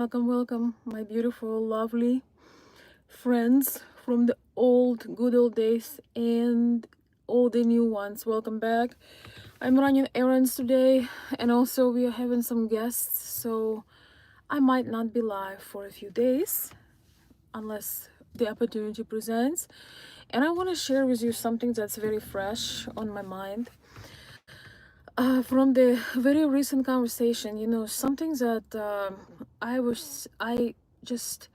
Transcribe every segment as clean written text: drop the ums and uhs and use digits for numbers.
Welcome, my beautiful, lovely friends from the good old days and all the new ones. Welcome back. I'm running errands today, and also we are having some guests, so I might not be live for a few days unless the opportunity presents. And I want to share with you something that's very fresh on my mind. From the very recent conversation, something that I just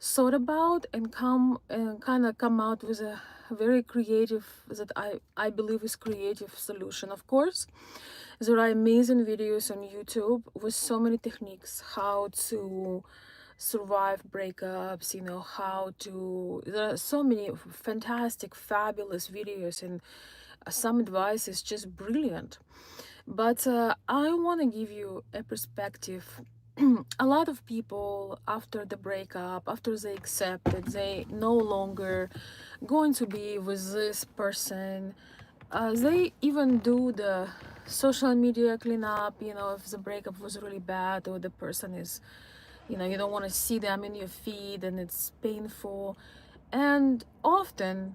thought about and come out with a very creative, that I believe is creative solution. Of course, there are amazing videos on YouTube with so many techniques how to survive breakups, how to there are so many fantastic, fabulous videos, and some advice is just brilliant. But I want to give you a perspective. A lot of people, after the breakup, after they accept that they no longer going to be with this person, they even do the social media cleanup. If the breakup was really bad, or the person is, you don't want to see them in your feed and it's painful. And often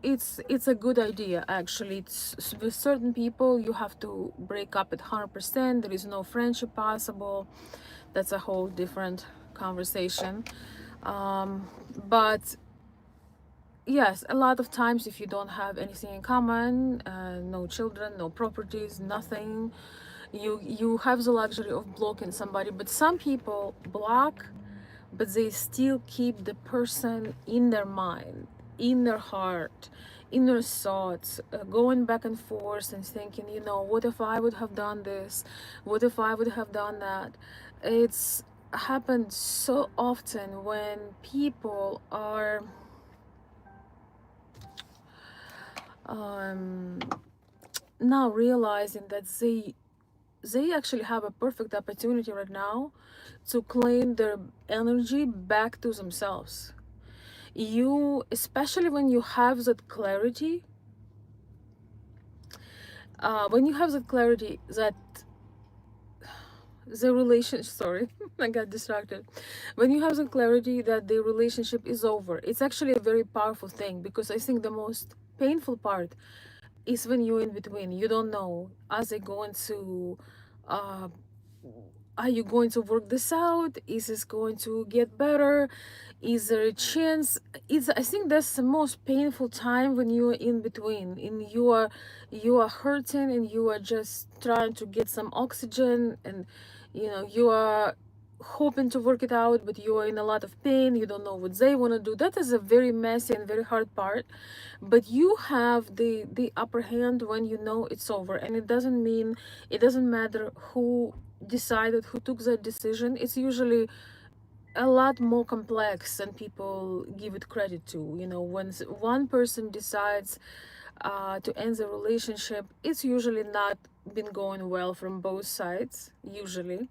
it's a good idea, actually. It's with certain people you have to break up at 100%. There is no friendship possible. That's a whole different conversation. But yes, a lot of times, if you don't have anything in common, no children, no properties, nothing, you have the luxury of blocking somebody. But some people block, but they still keep the person in their mind, in their heart, in their thoughts, going back and forth and thinking, what if I would have done this? What if I would have done that? It's happened so often when people are um, now realizing that they actually have a perfect opportunity right now to claim their energy back to themselves. You, especially when you have that clarity, that the relation sorry, I got distracted. When you have the clarity that the relationship is over, it's actually a very powerful thing, because I think the most painful part is when you're in between. You don't know, are they going to uh, are you going to work this out? Is this going to get better? Is there a chance? I think that's the most painful time, when you're in between, and you are hurting, and you are just trying to get some oxygen, and you are hoping to work it out, but you are in a lot of pain. You don't know what they want to do. That is a very messy and very hard part. But you have the upper hand when you know it's over. And it doesn't matter who decided, who took that decision. It's usually a lot more complex than people give it credit to. When one person decides to end the relationship, it's usually not been going well from both sides, usually.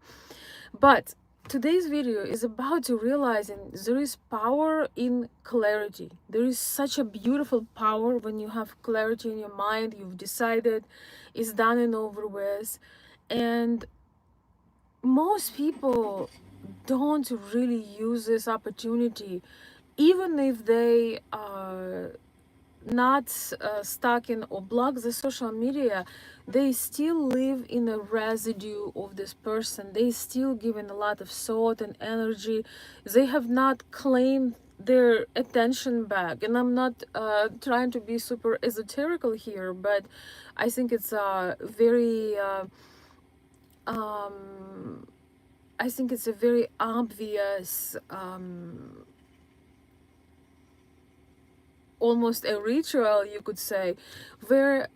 But today's video is about to realizing there is power in clarity. There is such a beautiful power when you have clarity in your mind. You've decided, it's done and over with. And most people don't really use this opportunity, even if they are not stuck in or block the social media. They still live in a residue of this person. They still given a lot of thought and energy. They have not claimed their attention back. And I'm not trying to be super esoterical here, but I think it's very um, I think it's a very obvious, almost a ritual, you could say, where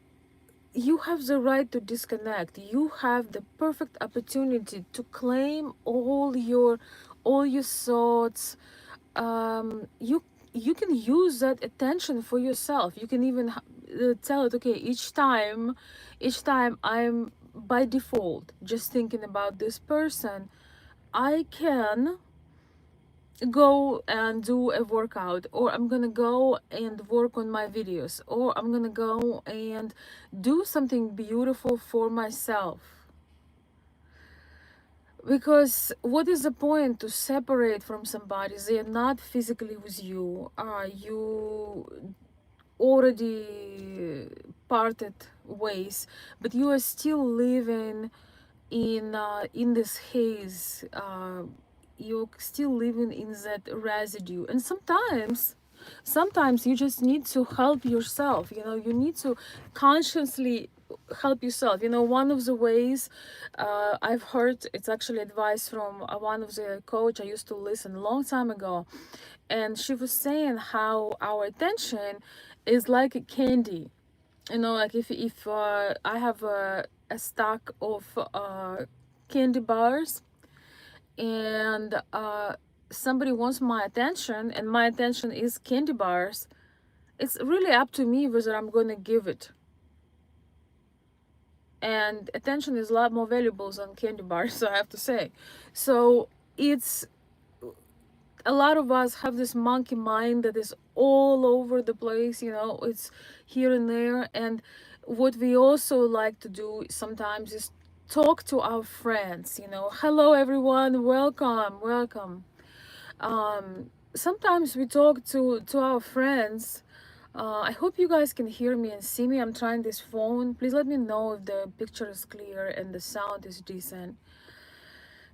you have the right to disconnect. You have the perfect opportunity to claim all your thoughts. You can use that attention for yourself. You can even tell it, okay, each time I'm by default just thinking about this person, I can go and do a workout, or I'm gonna go and work on my videos, or I'm gonna go and do something beautiful for myself. Because what is the point to separate from somebody? They are not physically with you. You already parted ways, but you are still living in this haze. You're still living in that residue, and sometimes you just need to help yourself. You need to consciously help yourself. One of the ways, I've heard, it's actually advice from one of the coach I used to listen a long time ago, and she was saying how our attention is like a candy. Like if I have a stack of candy bars, and somebody wants my attention, and my attention is candy bars, it's really up to me whether I'm going to give it. And attention is a lot more valuable than candy bars, I have to say. So it's a lot of us have this monkey mind that is all over the place. It's here and there. And what we also like to do sometimes is talk to our friends. Hello everyone, welcome. Sometimes we talk to our friends. I hope you guys can hear me and see me. I'm trying this phone. Please let me know if the picture is clear and the sound is decent.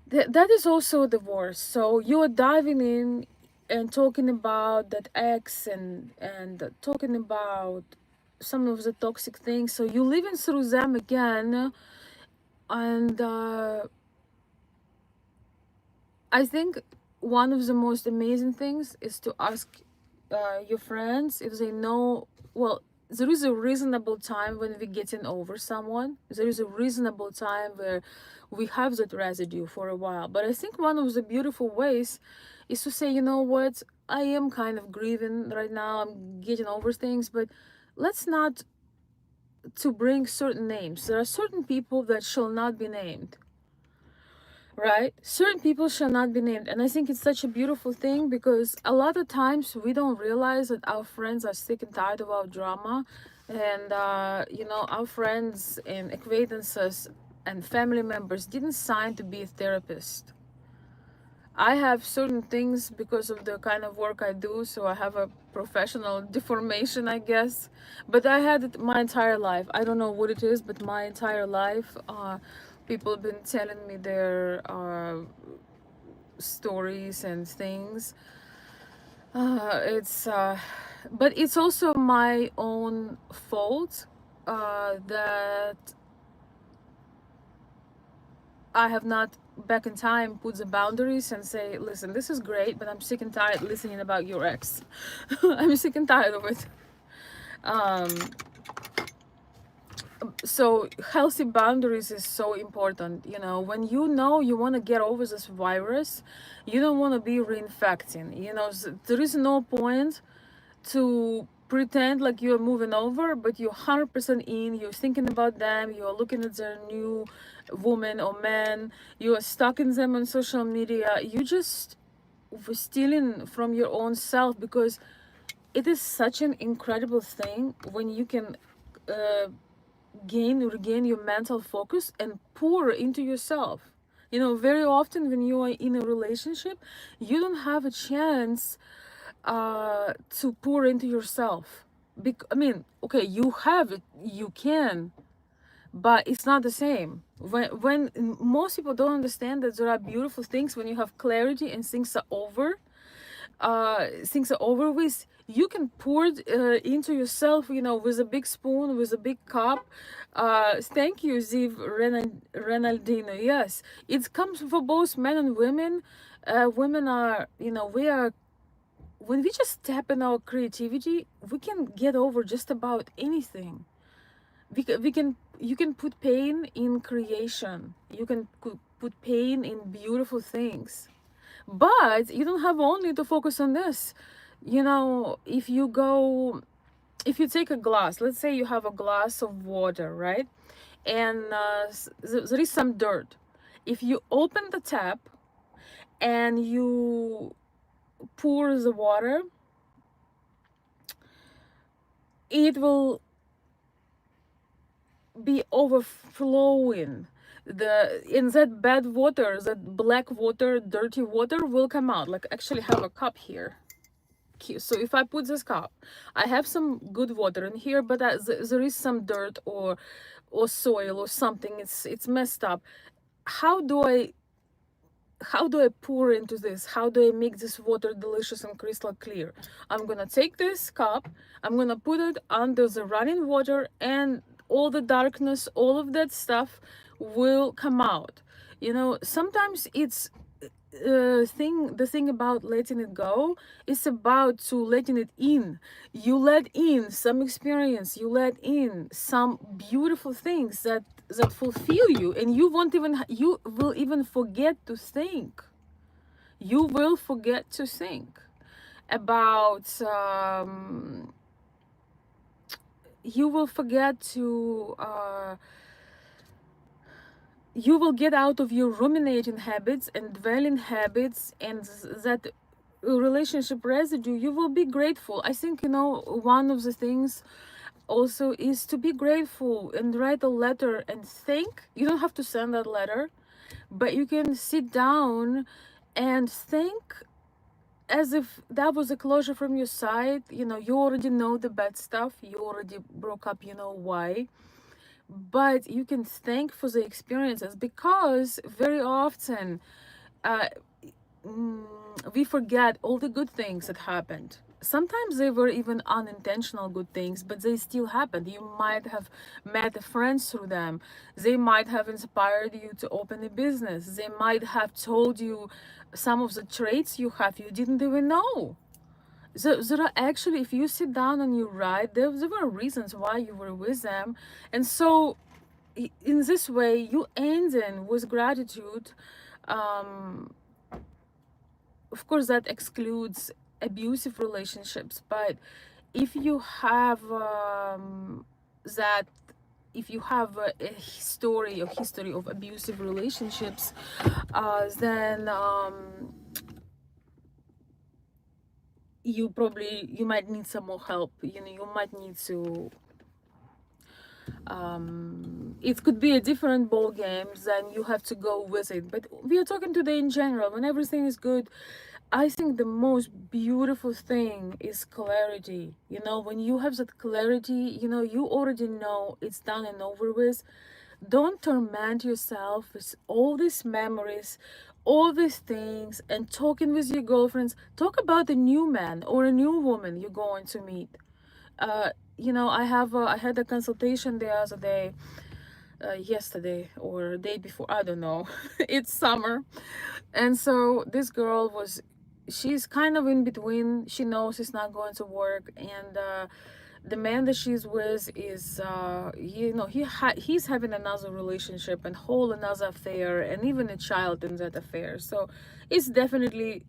That is also the worst. So you're diving in and talking about that ex, and talking about some of the toxic things. So you're living through them again, and I think one of the most amazing things is to ask your friends if they know. Well, there is a reasonable time when we're getting over someone. There is a reasonable time where we have that residue for a while. But I think one of the beautiful ways is to say, you know what, I am kind of grieving right now. I'm getting over things, but let's not to bring certain names. There are certain people that shall not be named, right? Certain people shall not be named. And I think it's such a beautiful thing, because a lot of times we don't realize that our friends are sick and tired of our drama. And our friends and acquaintances and family members didn't sign to be a therapist. I have certain things because of the kind of work I do, so I have a professional deformation, I guess. But I had it my entire life. I don't know what it is, but my entire life, people have been telling me their stories and things. But it's also my own fault that I have not back in time put the boundaries and say, listen, this is great, but I'm sick and tired listening about your ex. I'm sick and tired of it. Um, so healthy boundaries is so important. When you want to get over this virus, you don't want to be reinfecting. There is no point to pretend like you're moving over, but you're 100% in. You're thinking about them, you're looking at their new woman or man, you are stalking them on social media. You just stealing from your own self, because it is such an incredible thing when you can uh, regain your mental focus and pour into yourself. Very often when you are in a relationship, you don't have a chance to pour into yourself. I mean, okay, you have it, you can, but it's not the same. When most people don't understand that there are beautiful things when you have clarity and things are over with, you can pour it into yourself, with a big spoon, with a big cup. Thank you, Ziv Renaldino. Yes, it comes for both men and women. Women are, we are, when we just tap in our creativity, we can get over just about anything. We can You can put pain in creation. You can put pain in beautiful things. But you don't have only to focus on this. If you take a glass, let's say you have a glass of water, right? And there is some dirt. If you open the tap and you pour the water, it will be overflowing. the in that bad water, that black water, dirty water will come out. Like, actually have a cup here. So if I put this cup, I have some good water in here, but there is some dirt or soil or something. It's messed up. How do I pour into this? How do I make this water delicious and crystal clear? I'm gonna take this cup, I'm gonna put it under the running water, and all the darkness, all of that stuff will come out. Sometimes it's the thing about letting it go is about to letting it in. You let in some experience, you let in some beautiful things that fulfill you, and you will even forget to think. You will forget to think about you will forget to you will get out of your ruminating habits and dwelling habits, and that relationship residue. You will be grateful. I think, one of the things also is to be grateful and write a letter and thank. You don't have to send that letter, but you can sit down and thank, as if that was a closure from your side. You already know the bad stuff, you already broke up, you know why, but you can thank for the experiences, because very often uh, mm, we forget all the good things that happened. Sometimes they were even unintentional good things, but they still happened. You might have met friends through them. They might have inspired you to open a business. They might have told you some of the traits you have you didn't even know. So there are actually, if you sit down and you write, there were reasons why you were with them. And so in this way, you end in with gratitude. Um, of course, that excludes abusive relationships, but if you have that if you have a history of abusive relationships, then you might need some more help. You might need to it could be a different ball game, then you have to go with it. But we are talking today in general. When everything is good, I think the most beautiful thing is clarity. When you have that clarity, you already know it's done and over with. Don't torment yourself with all these memories, all these things, and talking with your girlfriends. Talk about a new man or a new woman you're going to meet. I had a consultation the other day, yesterday or day before, I don't know. It's summer, and so this girl she's kind of in between. She knows she's not going to work, and the man that she's with is he's having another relationship and whole another affair, and even a child in that affair. So it's definitely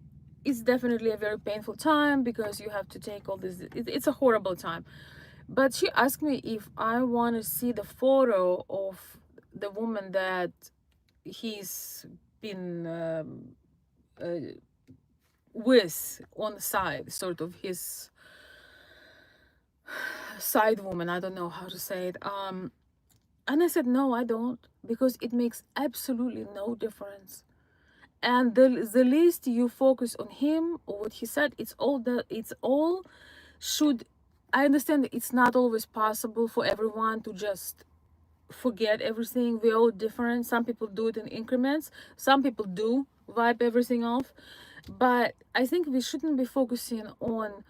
it's definitely a very painful time, because you have to take all this. It's a horrible time. But she asked me if I want to see the photo of the woman that he's been uh, with on the side, sort of his side woman. I don't know how to say it. And I said, no, I don't, because it makes absolutely no difference. And the least you focus on him or what he said, it's all should. I understand that it's not always possible for everyone to just forget everything. We're all different. Some people do it in increments. Some people do wipe everything off. But I think we shouldn't be focusing on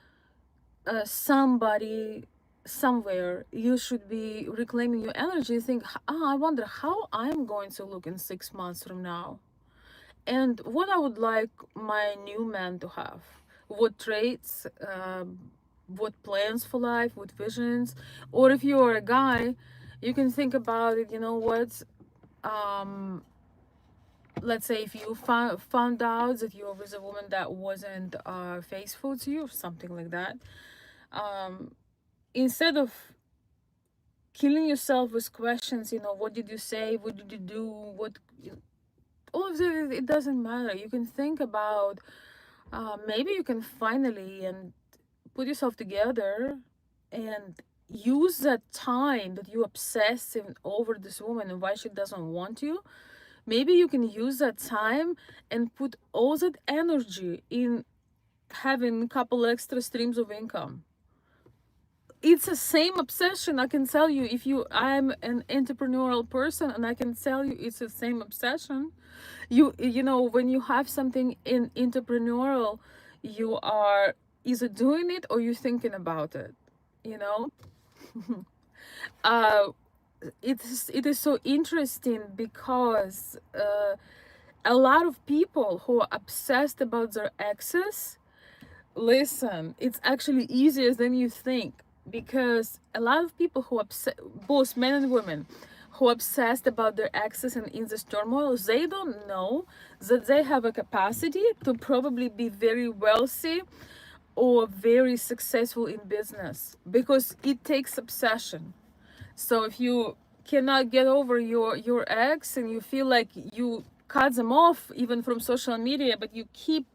somebody somewhere. You should be reclaiming your energy. Think, I wonder how I'm going to look in 6 months from now, and what I would like my new man to have. What traits, what plans for life, what visions. Or if you are a guy, you can think about it. You know what? Um, let's say if you found out that you were with a woman that wasn't faithful to you, or something like that. Instead of killing yourself with questions, what did you say, what did you do, what, all of that, it doesn't matter. You can think about, maybe you can finally and put yourself together and use that time that you obsessive over this woman and why she doesn't want you. Maybe you can use that time and put all that energy in having a couple extra streams of income. It's the same obsession. I can tell you, if you I'm an entrepreneurial person, and I can tell you it's the same obsession. You know, when you have something in entrepreneurial, you are either doing it or you're thinking about it, you know. uh it is so interesting because a lot of people who are obsessed about their exes, listen, it's actually easier than you think, because a lot of people who both men and women, who are obsessed about their exes and in this turmoil, they don't know that they have a capacity to probably be very wealthy or very successful in business, because it takes obsession. So if you cannot get over your ex and you feel like you cut them off even from social media, but you keep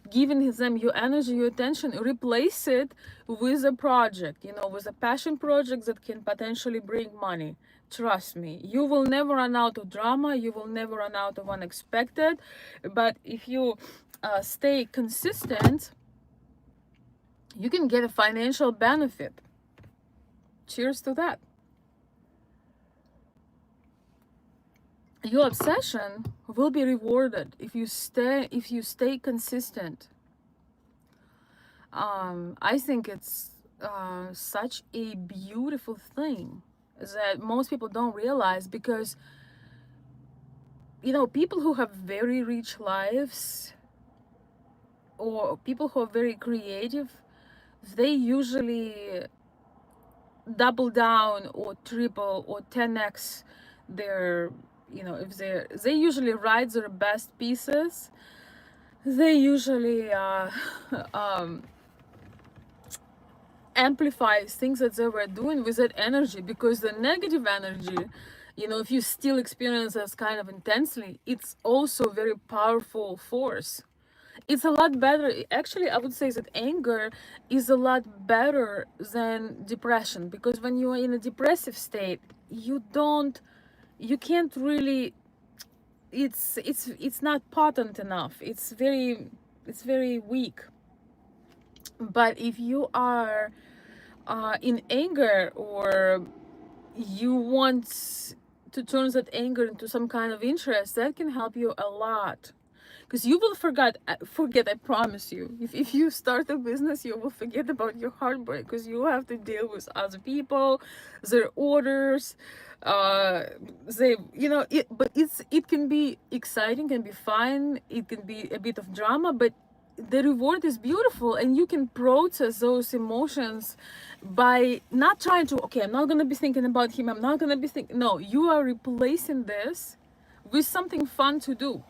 giving them your energy, your attention, replace it with a project, you know, with a passion project that can potentially bring money. Trust me, you will never run out of drama, you will never run out of unexpected. But if you stay consistent, you can get a financial benefit. Cheers to that. Your obsession will be rewarded if you stay consistent. I think it's such a beautiful thing that most people don't realize, because you know, people who have very rich lives or people who are very creative, they usually double down or triple or 10x their, you know, if they usually write their best pieces. They usually um, amplifies things that they were doing with that energy, because the negative energy, you know, if you still experience this kind of intensely, it's also a very powerful force. It's a lot better, actually. I would say that anger is a lot better than depression, because when you are in a depressive state, you can't really, it's not potent enough, it's very weak. But if you are in anger, or you want to turn that anger into some kind of interest, that can help you a lot. Because you will forget, I promise you. If you start a business, you will forget about your heartbreak, because you have to deal with other people, their orders, they, you know, it can be exciting, can be fun, it can be a bit of drama, but the reward is beautiful, and you can process those emotions by not trying to, okay, I'm not going to be thinking about him, I'm not going to be thinking, no, you are replacing this with something fun to do.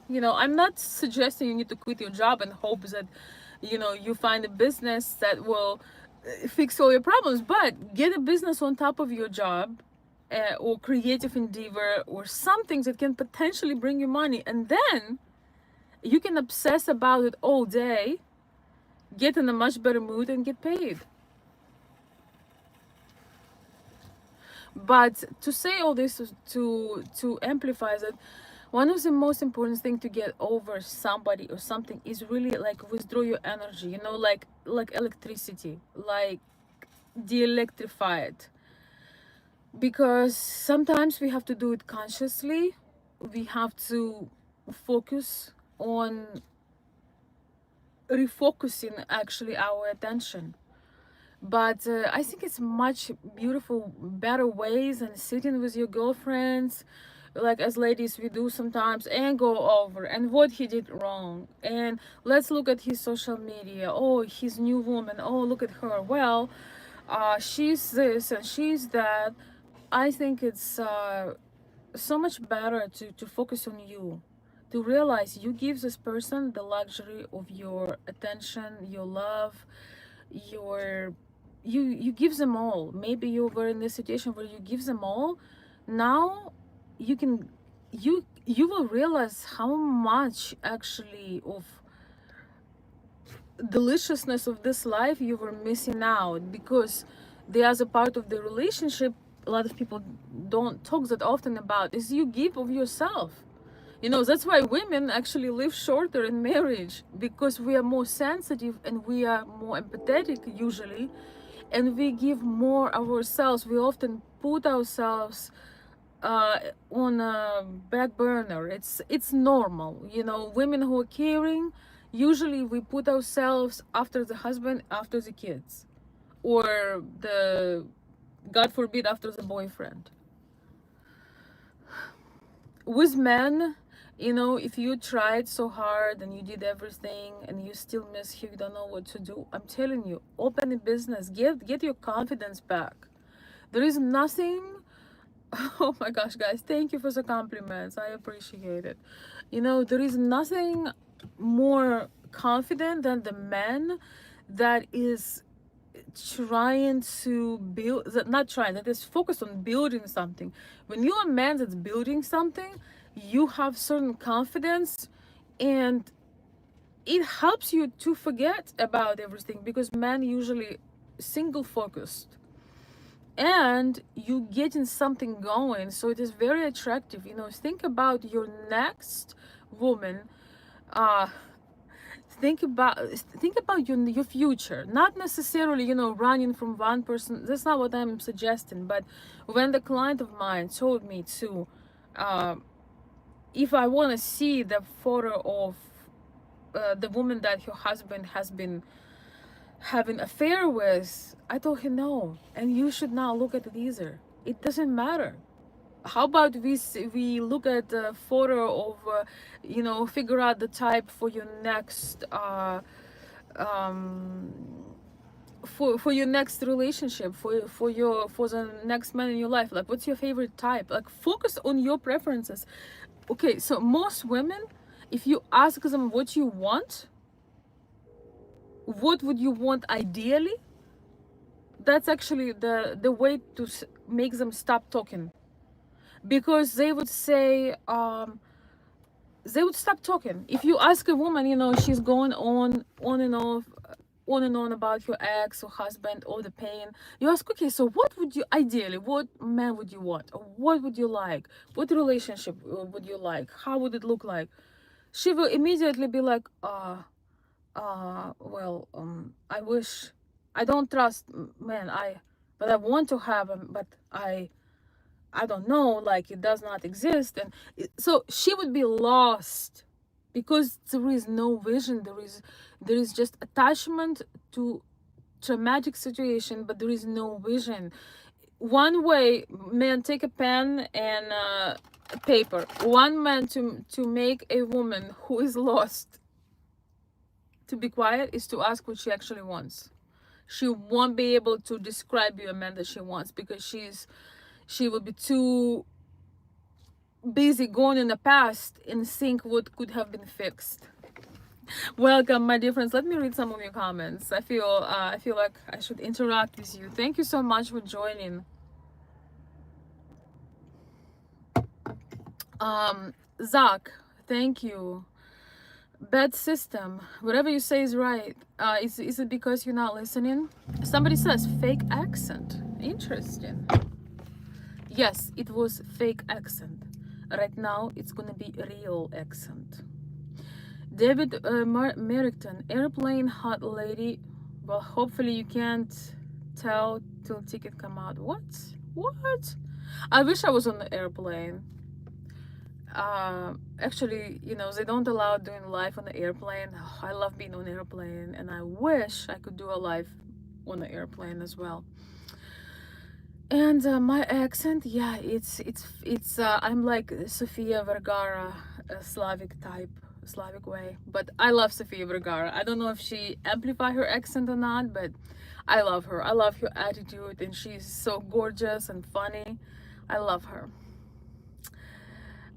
You know, I'm not suggesting you need to quit your job and hope that, you know, you find a business that will fix all your problems, but get a business on top of your job, or creative endeavor, or something that can potentially bring you money, and then you can obsess about it all day, get in a much better mood, and get paid. But to say all this to amplify that, one of the most important thing to get over somebody or something is really like withdraw your energy, you know, like electricity, like de-electrify it. Because sometimes we have to do it consciously. We have to focus on refocusing actually our attention. But I think it's much beautiful better ways than sitting with your girlfriends, like as ladies we do sometimes, and go over and what he did wrong, and let's look at his social media, oh, his new woman, oh, look at her, well, she's this and she's that. I think it's so much better to focus on you, to realize you give this person the luxury of your attention, your love, your you give them all. Maybe you were in this situation where you give them all. Now you can, you will realize how much actually of deliciousness of this life, you were missing out, because the other part of the relationship a lot of people don't talk that often about is you give of yourself. That's why women actually live shorter in marriage, because we are more sensitive and we are more empathetic usually, and we give more of ourselves. We often put ourselves uh, on a back burner. It's normal. Women who are caring, usually we put ourselves after the husband, after the kids, or the, God forbid, after the boyfriend. With men, if you tried so hard and you did everything and you still miss, you don't know what to do, I'm telling you, open a business, get your confidence back. There is nothing. Oh my gosh, guys, thank you for the compliments, I appreciate it. There is nothing more confident than the man that is trying to build, that not trying, that is focused on building something. When you're a man that's building something, you have certain confidence, and it helps you to forget about everything, because men usually single focused, and you getting something going, so it is very attractive. Think about your next woman. uh think about your future, not necessarily running from one person. That's not what I'm suggesting. But when the client of mine told me to, uh, if I want to see the photo of the woman that her husband has been having affair with, I told him no, and you should not look at it either. It doesn't matter. How about we look at the photo of, figure out the type for your next um for your next relationship, for the next man in your life. Like, what's your favorite type? Like, focus on your preferences. Okay, so most women, if you ask them what you want, what would you want ideally, that's actually the way to make them stop talking, because they would stop talking. If you ask a woman, she's going on and off, on and on about your ex or husband or the pain. You ask, okay, so what would you ideally, what man would you want, or what would you like, what relationship would you like, how would it look like? She will immediately be like, well, I wish, I don't trust men, but I want to have him, but I don't know, like, it does not exist. And so she would be lost, because there is no vision. There is just attachment to traumatic situation, but there is no vision. One way, man, take a pen and paper. One man to make a woman who is lost to be quiet is to ask what she actually wants. She won't be able to describe you a man that she wants, because she will be too busy going in the past and think what could have been fixed. Welcome, my dear friends. Let me read some of your comments. I feel like I should interact with you. Thank you so much for joining. Zach, thank you. Bad system. Whatever you say is right. Is it because you're not listening? Somebody says fake accent. Interesting. Yes, it was fake accent. Right now, it's gonna be real accent. David Merrickton, airplane hot lady. Well, hopefully you can't tell till ticket come out. What? I wish I was on the airplane. Actually, they don't allow doing live on the airplane. Oh, I love being on the airplane, and I wish I could do a live on the airplane as well. And my accent, yeah, it's I'm like Sofia Vergara, Slavic type, Slavic way. But I love Sofia Vergara. I don't know if she amplify her accent or not, but I love her. I love her attitude, and she's so gorgeous and funny. I love her.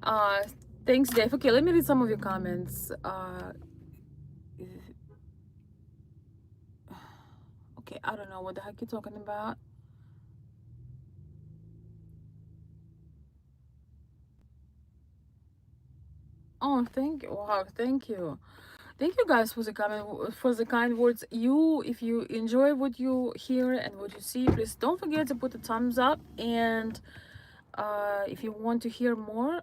uh Thanks, Dave. Okay, let me read some of your comments. Okay, I don't know what the heck you're talking about. Oh, thank you. Wow, thank you. Thank you guys for the kind words. If you enjoy what you hear and what you see, please don't forget to put a thumbs up. And if you want to hear more,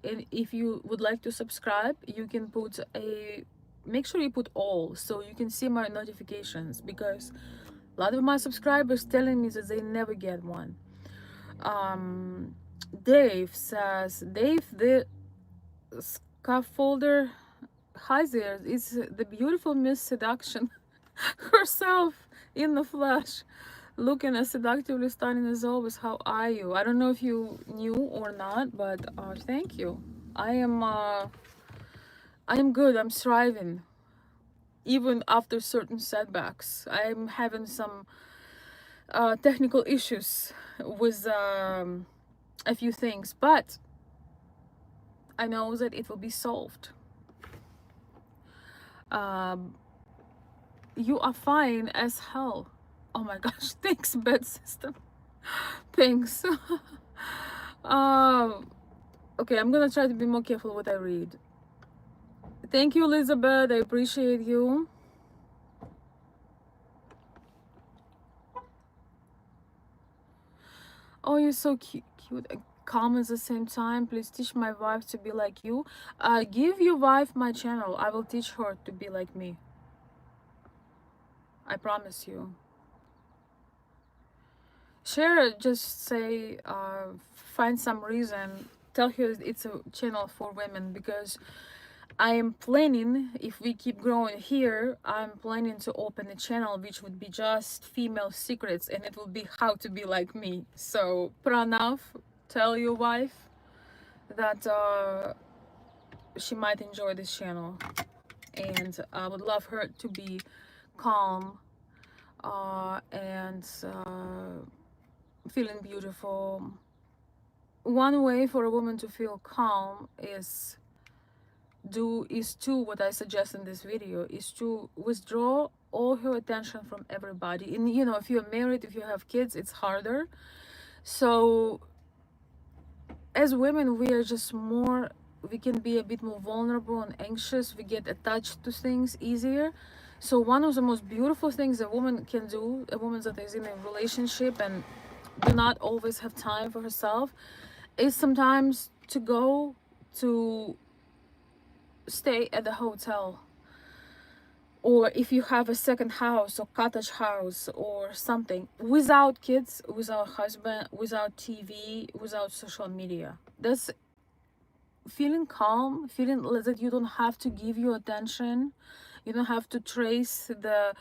and if you would like to subscribe, you can put a make sure you put all so you can see my notifications, because a lot of my subscribers telling me that they never get one. um Dave says, Dave the scaffolder, hi there, it's the beautiful Miss Seduction herself in the flesh, looking as seductively stunning as always. How are you? I don't know if you knew or not, but thank you. I am good. I'm thriving even after certain setbacks. I'm having some technical issues with a few things, but I know that it will be solved. um, you are fine as hell. Oh my gosh, thanks, bed system. Thanks. um, okay, I'm gonna try to be more careful what I read. Thank you, Elizabeth. I appreciate you. Oh, you're so cute. Calm at the same time. Please teach my wife to be like you. Give your wife my channel. I will teach her to be like me. I promise you. Share, just say, find some reason. Tell her it's a channel for women, because I am planning, if we keep growing here, I'm planning to open a channel which would be just female secrets, and it will be how to be like me. So, Pranav, tell your wife that she might enjoy this channel, and I would love her to be calm and feeling beautiful. One way for a woman to feel calm is to what I suggest in this video, is to withdraw all her attention from everybody. And if you're married, if you have kids, it's harder. So as women, we are just more, we can be a bit more vulnerable and anxious. We get attached to things easier. So one of the most beautiful things a woman can do, a woman that is in a relationship and do not always have time for herself, is sometimes to go to stay at the hotel, or if you have a second house or cottage house or something, without kids, without husband, without TV, without social media. That's feeling calm, feeling that you don't have to give your attention, you don't have to trace the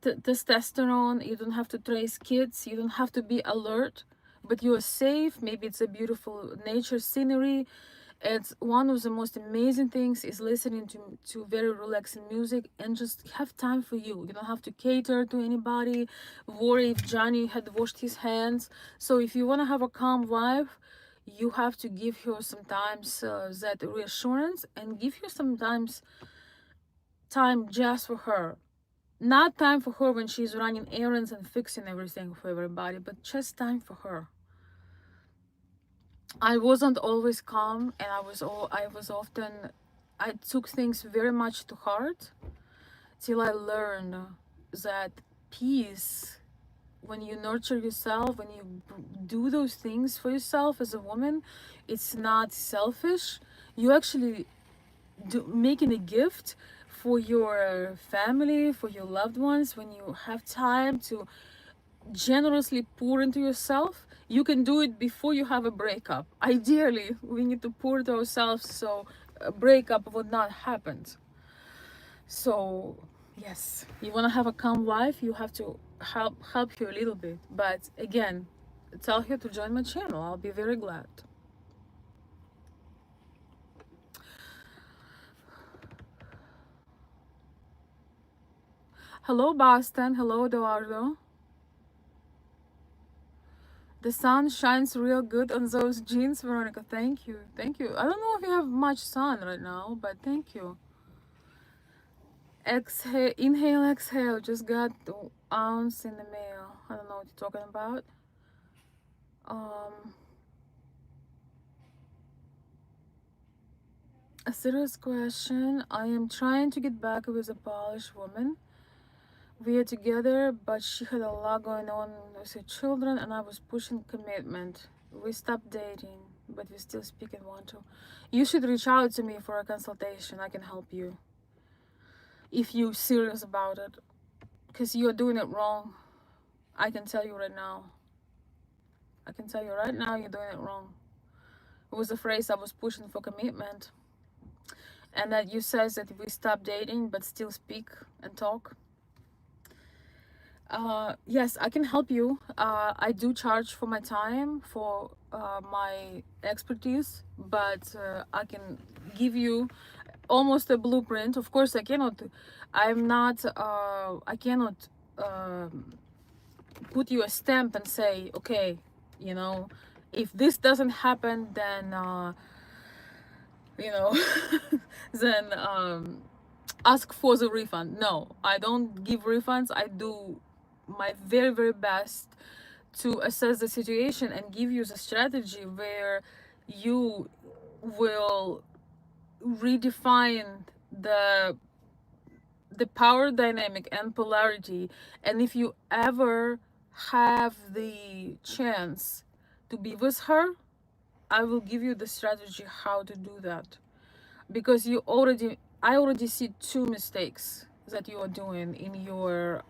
testosterone, you don't have to trace kids, you don't have to be alert, but you are safe. Maybe it's a beautiful nature scenery. It's one of the most amazing things is listening to very relaxing music and just have time for you. You don't have to cater to anybody, worry if Johnny had washed his hands. So if you want to have a calm wife, you have to give her sometimes that reassurance, and give her sometimes time just for her. Not time for her when she's running errands and fixing everything for everybody, but just time for her. I wasn't always calm, and I took things very much to heart, till I learned that peace, when you nurture yourself, when you do those things for yourself as a woman, it's not selfish. You actually making a gift for your family, for your loved ones. When you have time to generously pour into yourself, you can do it before you have a breakup. Ideally, we need to pour to ourselves so a breakup would not happen. So yes, you want to have a calm wife, you have to help her a little bit. But again, tell her to join my channel. I'll be very glad. Hello, Boston. Hello, Eduardo. The sun shines real good on those jeans, Veronica. Thank you. Thank you. I don't know if you have much sun right now, but thank you. Exhale, inhale, exhale. Just got the ounce in the mail. I don't know what you're talking about. Um, A serious question. I am trying to get back with a Polish woman. We are together, but she had a lot going on with her children, and I was pushing commitment. We stopped dating, but we still speak and want to. You should reach out to me for a consultation. I can help you if you're serious about it, because you're doing it wrong. I can tell you right now. I can tell you right now, you're doing it wrong. It was a phrase I was pushing for commitment, and that you says that we stop dating but still speak and talk. Yes, I can help you. I do charge for my time, for my expertise, but I can give you almost a blueprint. Of course, I'm not, I cannot put you a stamp and say, okay, you know, if this doesn't happen, then, you know, then ask for the refund. No, I don't give refunds. I do my very, very best to assess the situation and give you the strategy where you will redefine the power dynamic and polarity. And if you ever have the chance to be with her, I will give you the strategy how to do that, because I already see two mistakes that you are doing in your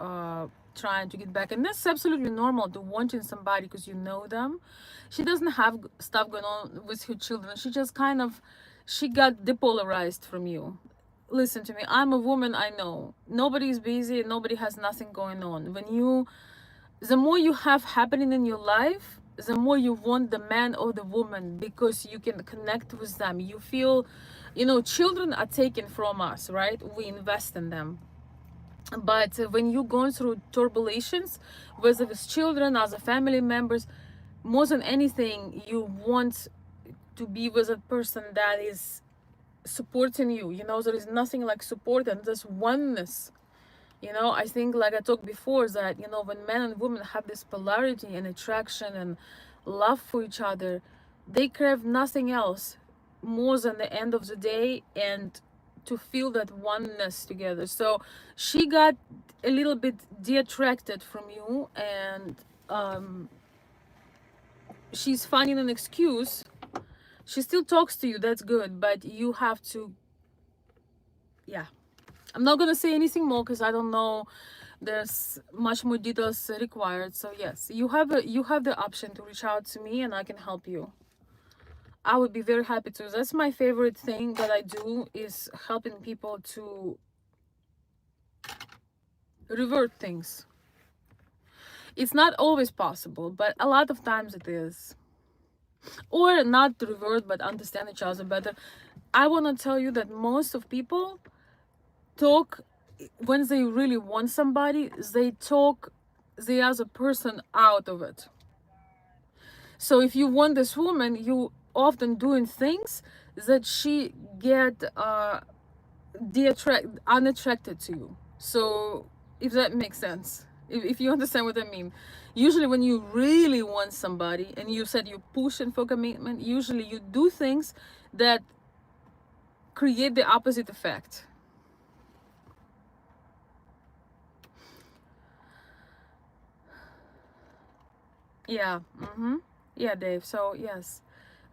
trying to get back. And that's absolutely normal, to wanting somebody because you know them. She doesn't have stuff going on with her children. She got depolarized from you. Listen to me, I'm a woman. I know nobody is busy, nobody has nothing going on. The more you have happening in your life, the more you want the man or the woman, because you can connect with them. You feel, children are taken from us, right? We invest in them. But when you're going through turbulences, whether with children, as a family members, more than anything, you want to be with a person that is supporting you. There is nothing like support and this oneness. I think, like I talked before, that when men and women have this polarity and attraction and love for each other, they crave nothing else more than the end of the day and to feel that oneness together. So she got a little bit de-attracted from you, and she's finding an excuse. She still talks to you, that's good, but you have to, yeah. I'm not gonna say anything more because I don't know. There's much more details required. So yes, you have the option to reach out to me, and I can help you. I would be very happy to. That's my favorite thing that I do, is helping people to revert things. It's not always possible, but a lot of times it is. Or not to revert, but understand each other better. I want to tell you that most of people talk, when they really want somebody, they talk the other person out of it. So if you want this woman, you often doing things that she get unattracted to you. So if that makes sense, if you understand what I mean. Usually when you really want somebody and you said you're pushing for commitment, usually you do things that create the opposite effect. Yeah. Yeah, Dave. So yes,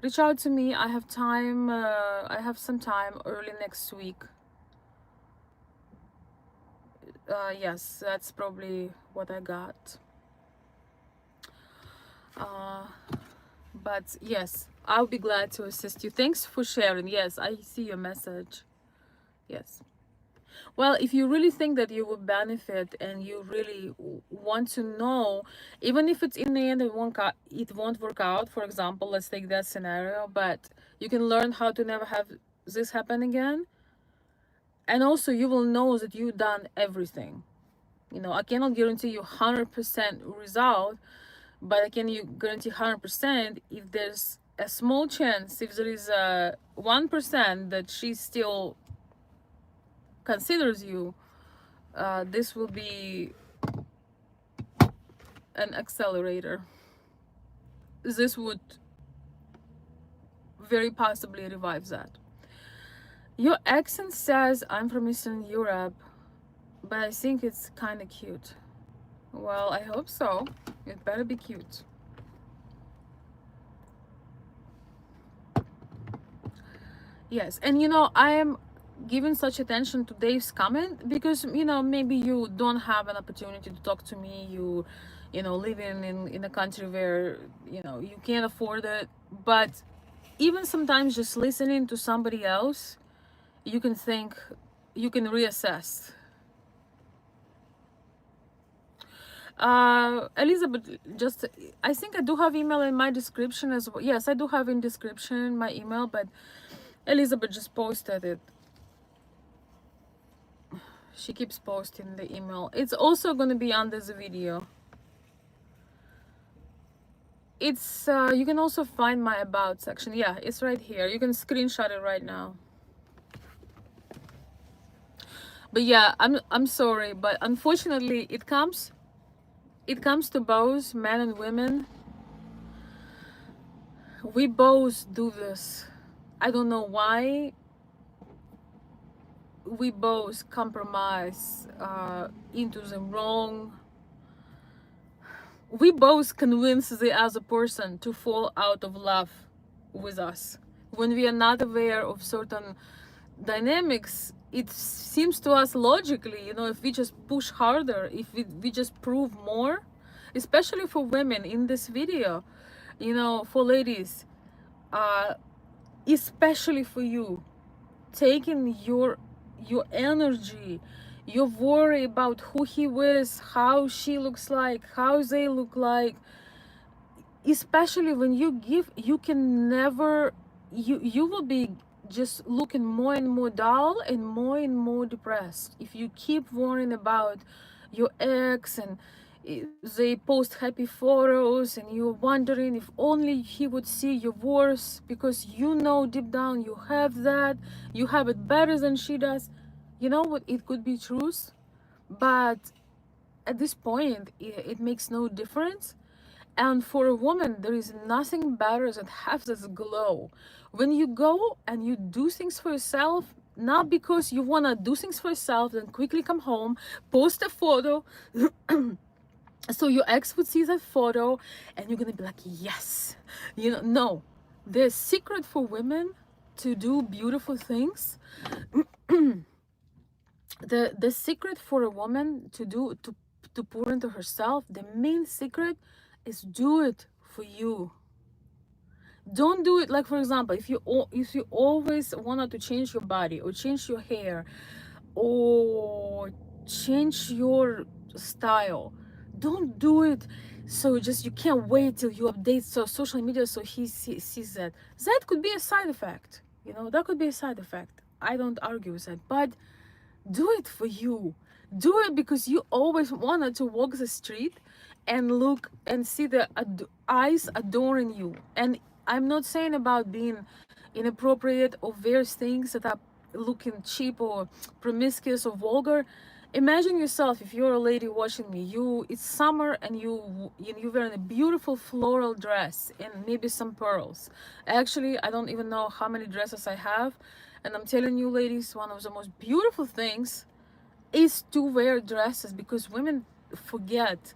reach out to me. I have time. I have some time early next week. Yes, that's probably what I got. But yes, I'll be glad to assist you. Thanks for sharing. Yes, I see your message. Yes. Well, if you really think that you will benefit and you really want to know, even if it's in the end it won't work out, for example, let's take that scenario, but you can learn how to never have this happen again. And also you will know that you've done everything. I cannot guarantee you 100% result, but I can guarantee 100% if there's a small chance, if there is a 1% that she still considers you, this will be an accelerator. This would very possibly revive that. Your accent says I'm from Eastern Europe, but I think it's kind of cute. Well, I hope so. It better be cute. Yes, and I am giving such attention to Dave's comment because maybe you don't have an opportunity to talk to me. You living in a country where you can't afford it. But even sometimes just listening to somebody else, you can think, you can reassess. Elizabeth, just I think I do have email in my description as well. Yes, I do have in description my email, but Elizabeth just posted it. She keeps posting the email. It's also going to be under the video. It's you can also find my about section. Yeah, it's right here. You can screenshot it right now. But yeah, I'm sorry, but unfortunately it comes to both men and women. We both do this. I don't know why. We both compromise into the wrong. We both convince the other person to fall out of love with us when we are not aware of certain dynamics. It seems to us logically, if we just push harder, if we just prove more, especially for women in this video, for ladies, uh, especially for you, taking your energy, your worry about who he is, how she looks like, how they look like, especially when you give, you can never, you will be just looking more and more dull and more depressed if you keep worrying about your ex, and they post happy photos and you're wondering if only he would see your worst, because deep down you have that, you have it better than she does. You know what, it could be truth, but at this point it makes no difference. And for a woman, there is nothing better than have this glow. When you go and you do things for yourself, not because you want to do things for yourself, then quickly come home, post a photo, so your ex would see that photo and you're going to be like, yes. No. The secret for women to do beautiful things, the secret for a woman to pour into herself, the main secret is do it for you. Don't do it like, for example, if you always wanted to change your body or change your hair or change your style, don't do it so just you can't wait till you update social media so he sees that could be a side effect. That could be a side effect. I don't argue with that, but do it for you. Do it because you always wanted to walk the street and look and see the eyes adoring you. And I'm not saying about being inappropriate or various things that are looking cheap or promiscuous or vulgar. Imagine yourself, if you're a lady watching me, it's summer and you're wearing a beautiful floral dress and maybe some pearls. Actually, I don't even know how many dresses I have, and I'm telling you, ladies, one of the most beautiful things is to wear dresses, because women forget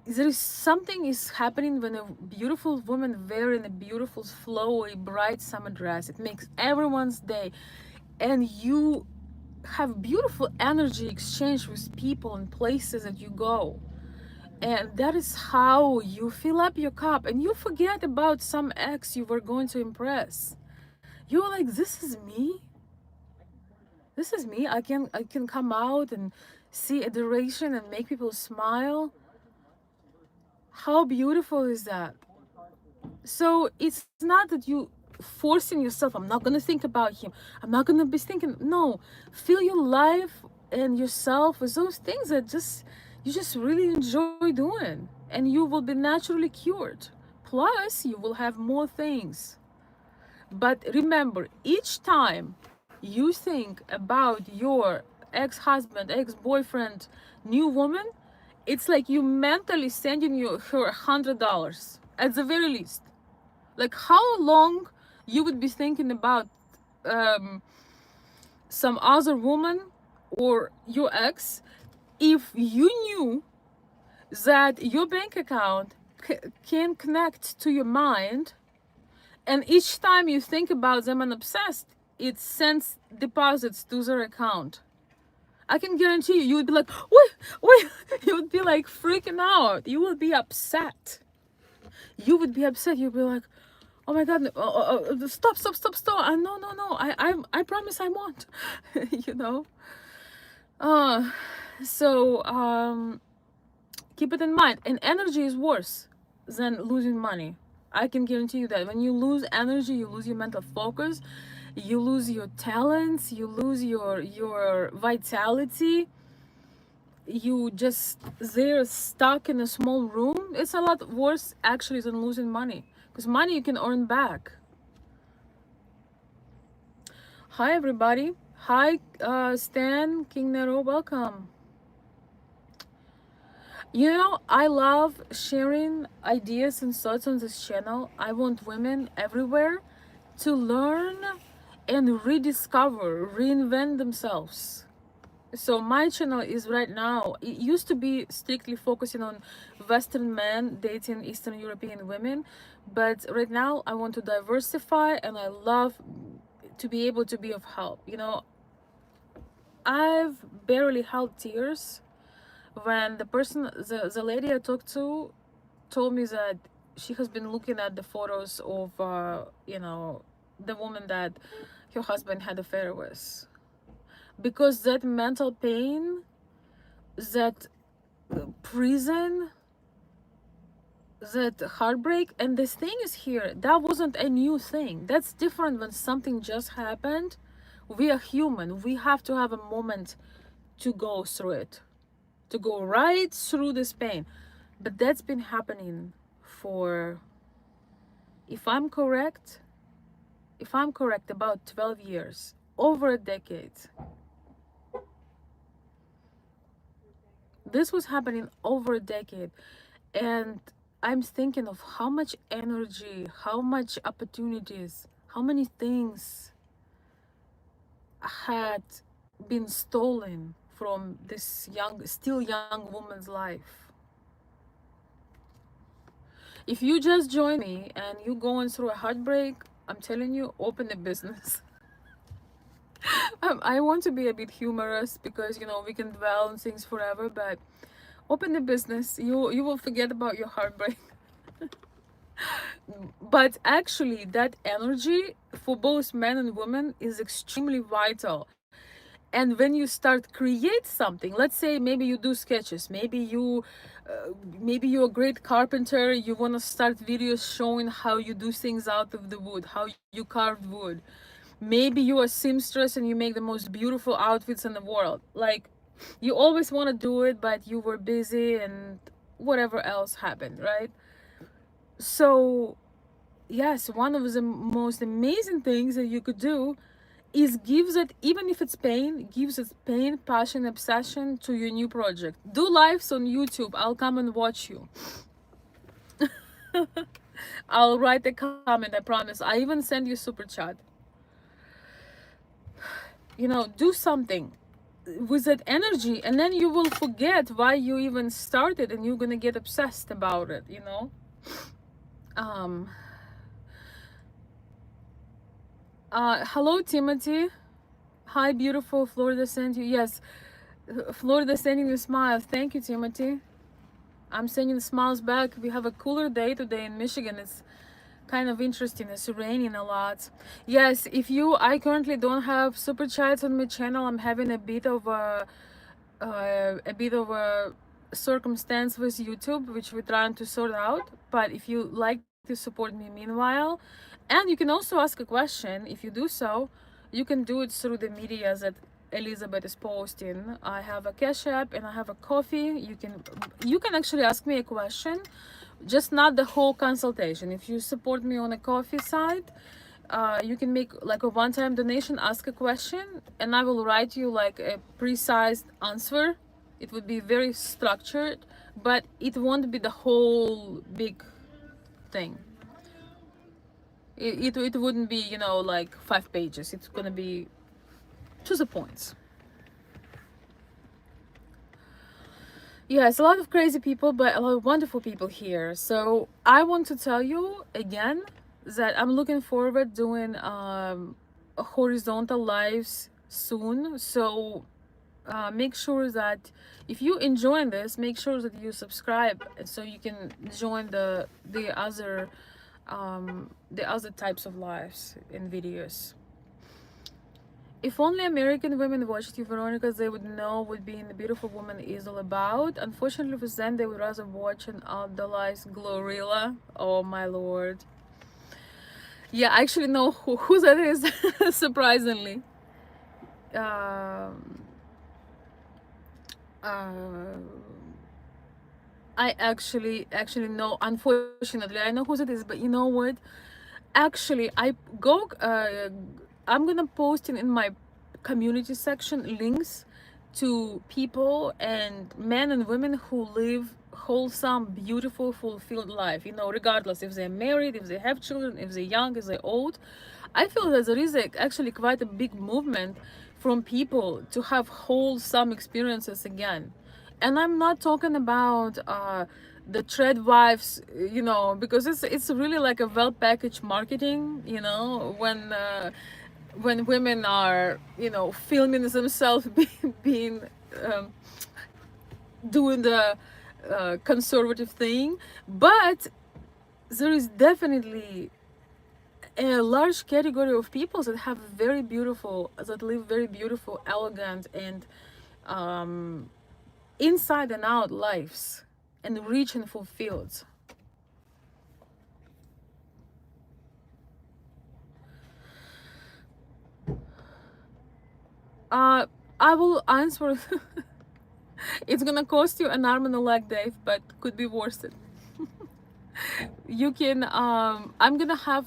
there is something is happening when a beautiful woman wearing a beautiful flowy bright summer dress. It makes everyone's day, and you have beautiful energy exchange with people and places that you go, and that is how you fill up your cup and you forget about some ex you were going to impress. You're like, this is me. I can come out and see adoration and make people smile. How beautiful is that? So it's not that you forcing yourself, I'm not going to think about him, I'm not going to be thinking. No, fill your life and yourself with those things that you just really enjoy doing, and you will be naturally cured. Plus you will have more things. But remember, each time you think about your ex-husband, ex-boyfriend, new woman, it's like you mentally sending her $100 at the very least. Like, how long you would be thinking about um, some other woman or your ex, if you knew that your bank account can connect to your mind, and each time you think about them and obsessed, it sends deposits to their account. I can guarantee you, you would be like, wait, you would be like freaking out. You would be upset. You would be upset. You'd be like, oh my God, stop. No. I promise I won't. You know? Uh, so keep it in mind. And energy is worse than losing money. I can guarantee you that. When you lose energy, you lose your mental focus, you lose your talents, you lose your vitality. You just they're stuck in a small room. It's a lot worse actually than losing money, because money you can earn back. Hi everybody. Hi Stan, King Nero, welcome. You know, I love sharing ideas and thoughts on this channel. I want women everywhere to learn and rediscover, reinvent themselves. So my channel is right now, it used to be strictly focusing on Western men dating Eastern European women, but right now I want to diversify, and I love to be able to be of help. You know, I've barely held tears when the lady I talked to told me that she has been looking at the photos of you know, the woman that her husband had an affair with, because that mental pain, that prison, that heartbreak. And this thing is here, that wasn't a new thing. That's different when something just happened. We are human, we have to have a moment to go through it, to go right through this pain. But that's been happening for, if I'm correct, about 12 years, over a decade. This was happening over a decade. And I'm thinking of how much energy, how much opportunities, how many things had been stolen from this still young woman's life. If you just join me and you going through a heartbreak, I'm telling you, open a business. I want to be a bit humorous because, you know, we can dwell on things forever, but open a business. You will forget about your heartbreak. But actually, that energy for both men and women is extremely vital. And when you start create something, let's say maybe you do sketches, maybe you're a great carpenter, you want to start videos showing how you do things out of the wood, how you carve wood. Maybe you're a seamstress and you make the most beautiful outfits in the world. Like, you always want to do it, but you were busy and whatever else happened, right? So yes, one of the most amazing things that you could do is gives it, even if it's pain, gives it pain, passion, obsession to your new project. Do lives on YouTube, I'll come and watch you. I'll write a comment, I promise. I even send you super chat. You know, do something with that energy, and then you will forget why you even started, and you're gonna get obsessed about it, you know. Hello Timothy. Hi beautiful. Florida sent you, yes, Florida sending you a smile. Thank you Timothy. I'm sending smiles back. We have a cooler day today in Michigan. It's kind of interesting. It's raining a lot. Yes, I currently don't have super chats on my channel. I'm having a bit of a circumstance with YouTube, which we're trying to sort out. But if you like to support me meanwhile, and you can also ask a question. If you do so, you can do it through the media that Elizabeth is posting. I have a Cashapp and I have a coffee. You can actually ask me a question, just not the whole consultation. If you support me on a coffee side, you can make like a one-time donation, ask a question, and I will write you like a precise answer. It would be very structured, but it won't be the whole big thing. It wouldn't be, you know, like 5 pages. It's gonna be to the point. Yes, a lot of crazy people, but a lot of wonderful people here. So I want to tell you again that I'm looking forward doing horizontal lives soon. So make sure that if you enjoy this, make sure that you subscribe so you can join the other types of lives and videos. If only American women watched you, Veronica, they would know what being a beautiful woman is all about. Unfortunately for them, they would rather watch an idolized Glorilla. Oh my lord. Yeah, I actually know who that is, surprisingly. Um, uh, I actually know, unfortunately, I know who that is, but you know what? Actually, I'm gonna post in my community section links to people and men and women who live wholesome, beautiful, fulfilled life, regardless if they're married, if they have children, if they're young, if they're old. I feel that there is actually quite a big movement from people to have wholesome experiences again. And I'm not talking about the trad wives, because it's really like a well packaged marketing, when women are, filming themselves being um, doing the conservative thing. But there is definitely a large category of people that have that live very beautiful, elegant, and um, inside and out lives, and rich and fulfilled. Uh, I will answer. It's gonna cost you an arm and a leg, Dave, but could be worth it. You can. I'm gonna have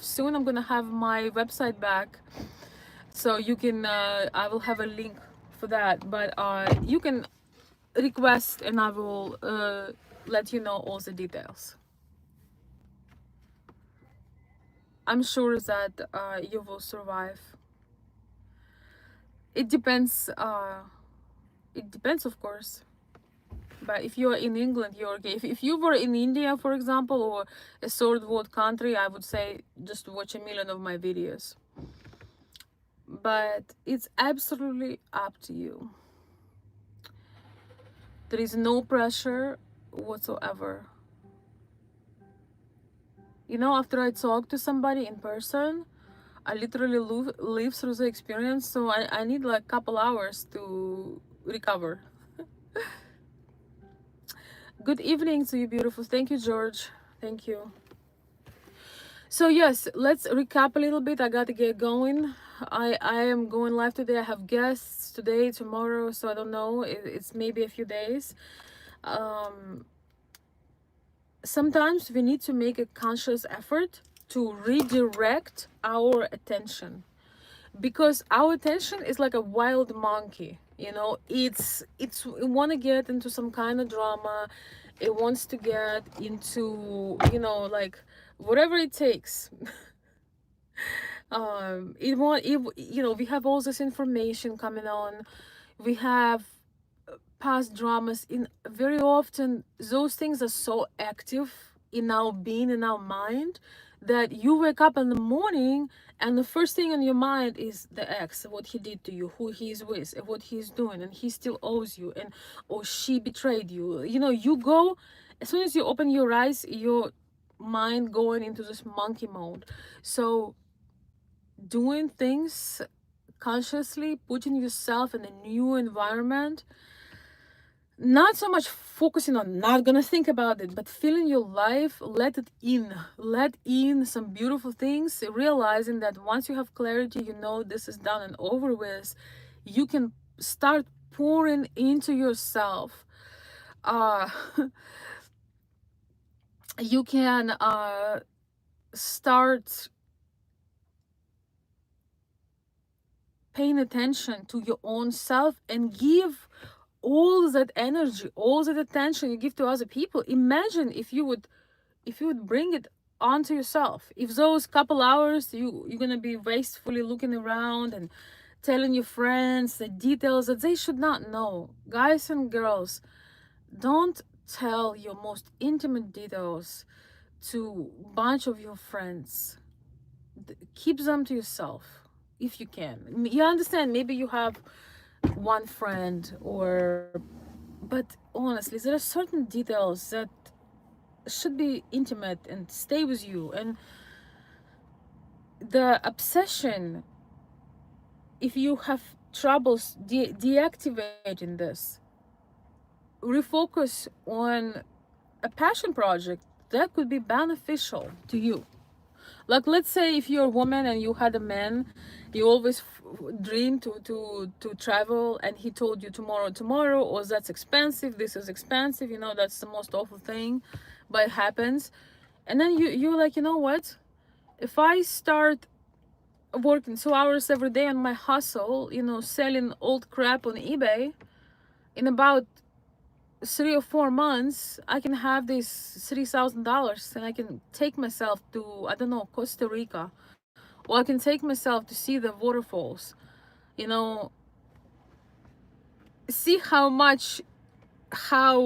my website back, so you can. I will have a link for that, but you can request, and I will let you know all the details. I'm sure that you will survive. It depends. It depends, of course. But if you're in England, you're okay. If you were in India, for example, or a third world country, I would say just watch a million of my videos. But it's absolutely up to you. There is no pressure whatsoever. After I talk to somebody in person, I literally live through the experience, so I need like a couple hours to recover. Good evening to you, beautiful. Thank you, George. Thank you. So yes, let's recap a little bit. I got to get going. I am going live today. I have guests today, tomorrow, so I don't know. It's maybe a few days. Um, Sometimes we need to make a conscious effort to redirect our attention, because our attention is like a wild monkey. It want to get into some kind of drama. It wants to get into, like, whatever it takes. We have all this information coming on. We have past dramas. In very often those things are so active in our being, in our mind, that you wake up in the morning and the first thing in your mind is the ex, what he did to you, who he's with, and what he's doing, and he still owes you, and or she betrayed you. You go, as soon as you open your eyes, your mind going into this monkey mode. So doing things consciously, putting yourself in a new environment, not so much focusing on not gonna think about it, but feeling your life, let in some beautiful things, realizing that once you have clarity, this is done and over with, you can start pouring into yourself. uh you can start paying attention to your own self and give all that energy, all that attention you give to other people. Imagine if you would bring it onto yourself. If those couple hours you're gonna be wastefully looking around and telling your friends the details that they should not know. Guys and girls, don't tell your most intimate details to a bunch of your friends. Keep them to yourself if you can. You understand, maybe you have one friend, or but honestly there are certain details that should be intimate and stay with you. And the obsession, if you have troubles deactivating this, refocus on a passion project that could be beneficial to you. Like, let's say if you're a woman and you had a man, you always dream to travel, and he told you tomorrow, or that's expensive, this is expensive, you know, that's the most awful thing, but it happens. And then you're like, you know what, if I start working 2 hours every day on my hustle, you know, selling old crap on eBay, in about 3 or 4 months I can have this $3,000, and I can take myself to, I don't know, Costa Rica, or I can take myself to see the waterfalls, you know. See how much, how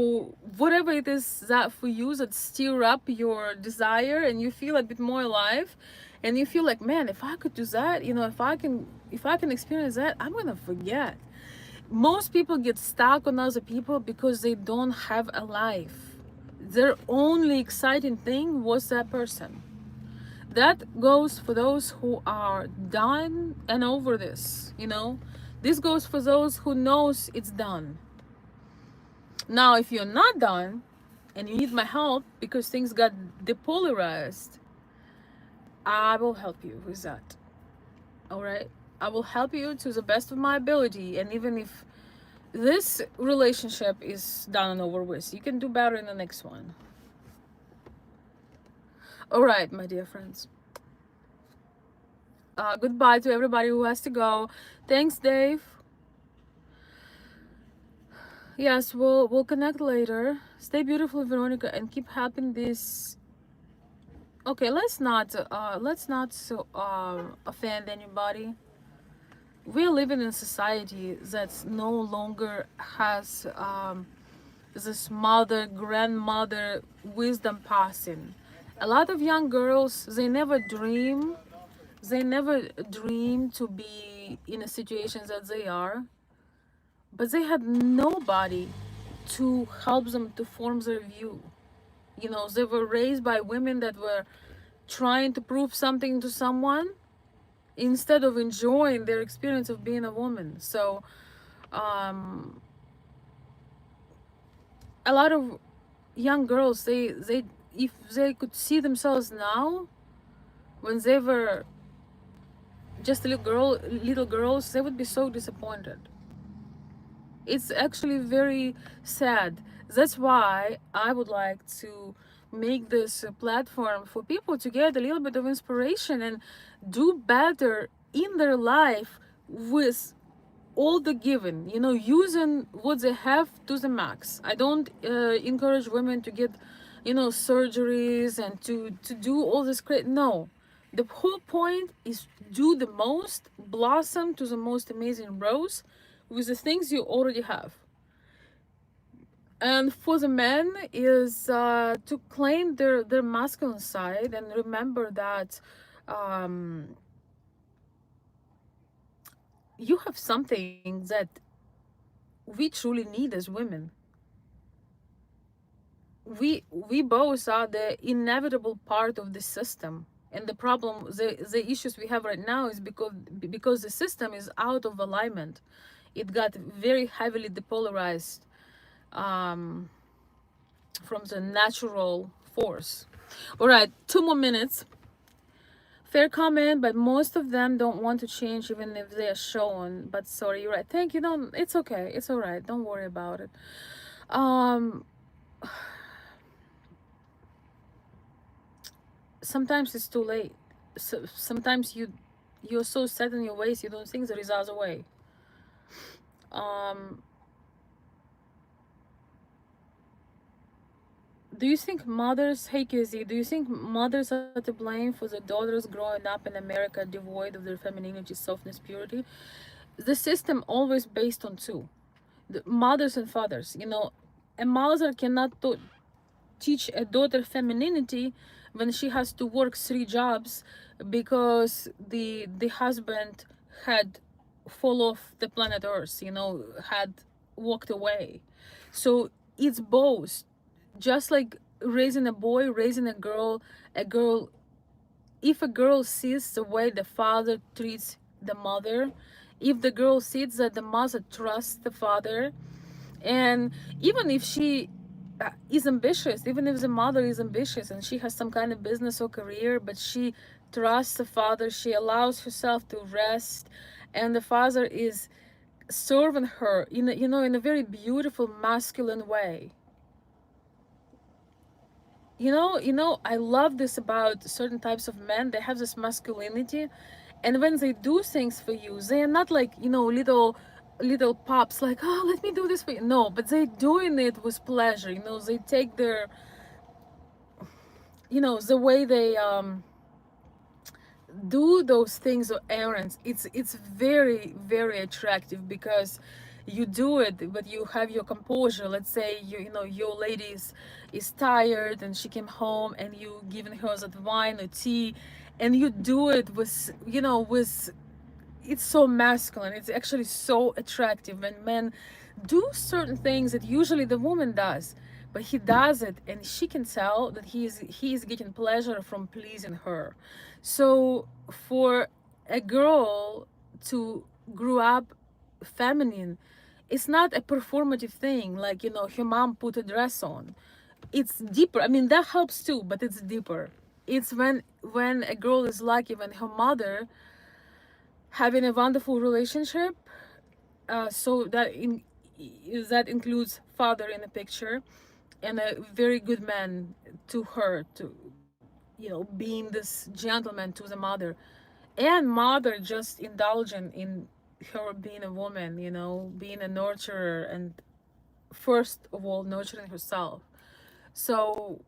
whatever it is that for you that stir up your desire, and you feel a bit more alive, and you feel like, man, if I could do that, you know, if I can experience that, I'm gonna forget. Most people get stuck on other people because they don't have a life. Their only exciting thing was that person. That goes for those who are done and over this, you know. This goes for those who knows it's done. Now if you're not done and you need my help because things got depolarized, I will help you with that. All right, I will help you to the best of my ability. And even if this relationship is done and over with, you can do better in the next one. All right, my dear friends. Goodbye to everybody who has to go. Thanks, Dave. Yes, we'll connect later. Stay beautiful, Veronica, and keep helping this. Okay, let's not so offend anybody. We're living in a society that's no longer has this mother, grandmother wisdom passing. A lot of young girls, they never dream to be in a situation that they are, but they had nobody to help them to form their view. You know, they were raised by women that were trying to prove something to someone instead of enjoying their experience of being a woman. So um, a lot of young girls, they if they could see themselves now when they were just little girls, they would be so disappointed. It's actually very sad. That's why I would like to make this a platform for people to get a little bit of inspiration and do better in their life with all the given, you know, using what they have to the max. I don't encourage women to get, you know, surgeries and to do all this great. No, the whole point is do the most, blossom to the most amazing rose with the things you already have. And for the men is to claim their masculine side and remember that um, you have something that we truly need as women. We both are the inevitable part of the system, and the problem, the issues we have right now is because the system is out of alignment. It got very heavily depolarized um, from the natural force. All right, 2 more minutes. Fair comment, but most of them don't want to change even if they are shown. But sorry, you're right. Thank you. Don't. It's okay. It's all right. Don't worry about it. Um, sometimes it's too late. So, sometimes you're so set in your ways you don't think there is other way. Um, do you think mothers, hey Kizzy, do you think mothers are to blame for the daughters growing up in America devoid of their femininity, softness, purity? the system always based on two, the mothers and fathers. A mother cannot teach a daughter femininity when she has to work three jobs because the husband had fall off the planet Earth, had walked away. So it's both. Just like raising a boy, raising a girl, if a girl sees the way the father treats the mother, if the girl sees that the mother trusts the father, and even if she is ambitious, even if the mother is ambitious and she has some kind of business or career, but she trusts the father, she allows herself to rest, and the father is serving her in a very beautiful masculine way. I love this about certain types of men. They have this masculinity, and when they do things for you, they are not like little pops like, oh, let me do this for you. No, but they doing it with pleasure. They take their, the way they do those things or errands. It's very, very attractive because you do it, but you have your composure. Let's say your lady is tired and she came home and you giving her that wine or tea, and you do it with it's so masculine. It's actually so attractive when men do certain things that usually the woman does, but he does it, and she can tell that he is getting pleasure from pleasing her. So for a girl to grow up feminine, it's not a performative thing like her mom put a dress on. It's deeper. I mean, that helps too, but it's deeper. It's when a girl is lucky when her mother having a wonderful relationship, so that includes father in the picture, and a very good man to her, to being this gentleman to the mother, and mother just indulgent in her being a woman, being a nurturer, and first of all nurturing herself. So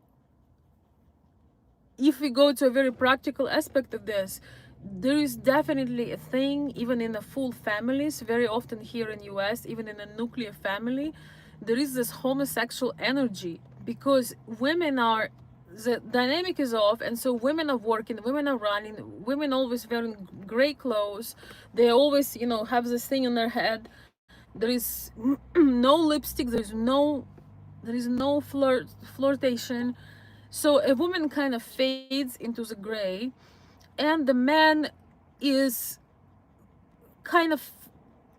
if we go to a very practical aspect of this, there is definitely a thing, even in the full families, very often here in US, even in a nuclear family, there is this homosexual energy because women are, the dynamic is off, and so women are working, women are running, women always wearing great clothes, they always have this thing in their head, there is no lipstick, there is no flirtation. So a woman kind of fades into the gray, and the man is kind of,